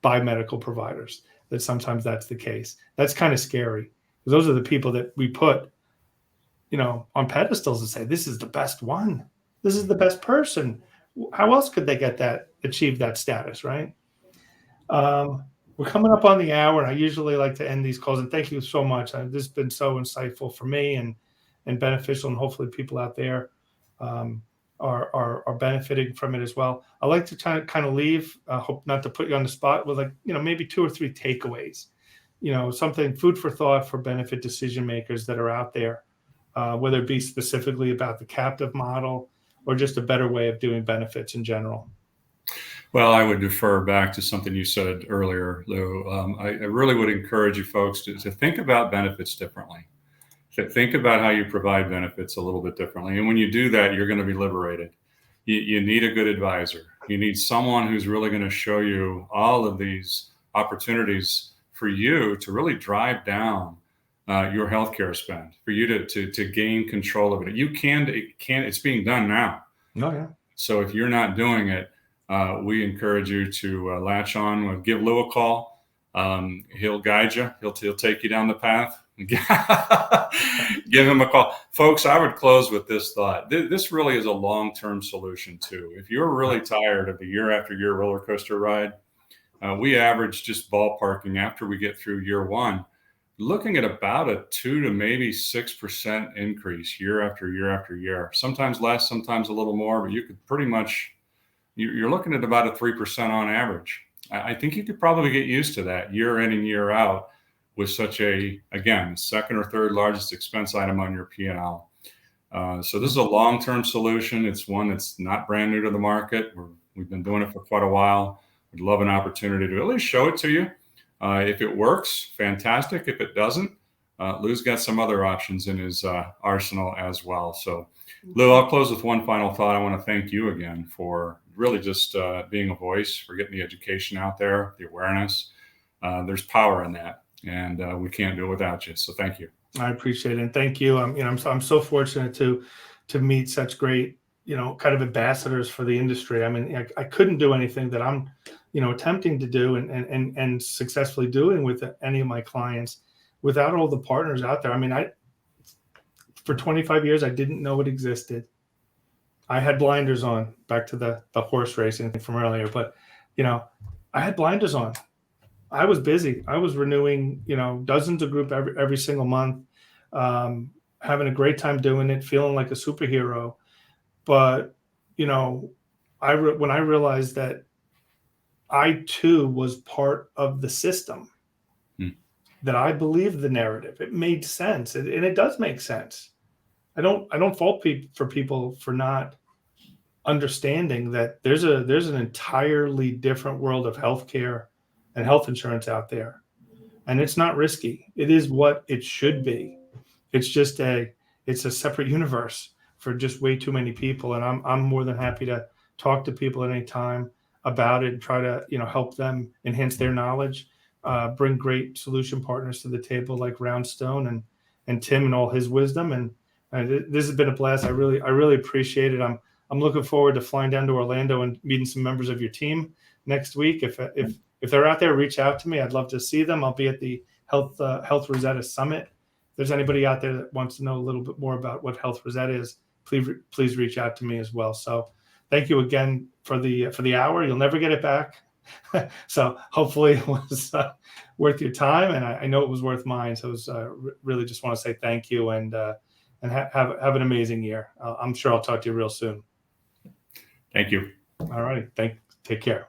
A: by medical providers, that sometimes that's the case. That's kind of scary, because those are the people that we put, on pedestals and say, this is the best one. This is the best person. How else could they achieve that status, right? We're coming up on the hour, and I usually like to end these calls. And thank you so much. This has been so insightful for me and beneficial, and hopefully people out there are benefiting from it as well. I like to try to kind of leave, hope not to put you on the spot, with like, maybe 2 or 3 takeaways, something food for thought for benefit decision makers that are out there, whether it be specifically about the captive model or just a better way of doing benefits in general.
B: Well, I would defer back to something you said earlier, Lou. I really would encourage you folks to think about benefits differently. To think about how you provide benefits a little bit differently. And when you do that, you're going to be liberated. You need a good advisor. You need someone who's really going to show you all of these opportunities for you to really drive down your healthcare spend, for you to gain control of it. It's being done now.
A: Oh, yeah.
B: So if you're not doing it, we encourage you to latch on. Give Lou a call. He'll guide you. He'll take you down the path. Give him a call. Folks, I would close with this thought. This really is a long-term solution too. If you're really tired of the year after year roller coaster ride, we average, just ballparking after we get through year one, looking at about a 2 to maybe 6% increase year after year after year. Sometimes less, sometimes a little more, but you could pretty much, you're looking at about a 3% on average. I think you could probably get used to that year in and year out with such again, second or third largest expense item on your P&L. So this is a long-term solution. It's one that's not brand new to the market. We've been doing it for quite a while. We'd love an opportunity to at least show it to you. If it works, fantastic. If it doesn't, Lou's got some other options in his arsenal as well. So Lou, I'll close with one final thought. I want to thank you again for really just being a voice, for getting the education out there, the awareness. There's power in that. And we can't do it without you. So thank you.
A: I appreciate it. And thank you. I'm so fortunate to meet such great, kind of ambassadors for the industry. I mean, I couldn't do anything that I'm, attempting to do and successfully doing with any of my clients without all the partners out there. I mean, for 25 years, I didn't know it existed. I had blinders on, back to the horse racing thing from earlier, but, I had blinders on. I was busy. I was renewing, dozens of group every single month, having a great time doing it, feeling like a superhero. But, when I realized that I too was part of the system, that I believed the narrative, it made sense, and it does make sense. I don't fault people for not understanding that there's an entirely different world of healthcare and health insurance out there, and it's not risky. It is what it should be. It's just it's a separate universe for just way too many people, and I'm more than happy to talk to people at any time about it and try to help them enhance their knowledge, bring great solution partners to the table like Roundstone and Tim and all his wisdom, and this has been a blast. I really appreciate it. I'm looking forward to flying down to Orlando and meeting some members of your team next week. If they're out there, reach out to me. I'd love to see them. I'll be at the Health Rosetta Summit. If there's anybody out there that wants to know a little bit more about what Health Rosetta is, please reach out to me as well. So thank you again for the hour. You'll never get it back. So hopefully it was worth your time, and I know it was worth mine. So it was, really just want to say thank you and have an amazing year. I'm sure I'll talk to you real soon.
B: Thank you.
A: All right. Take care.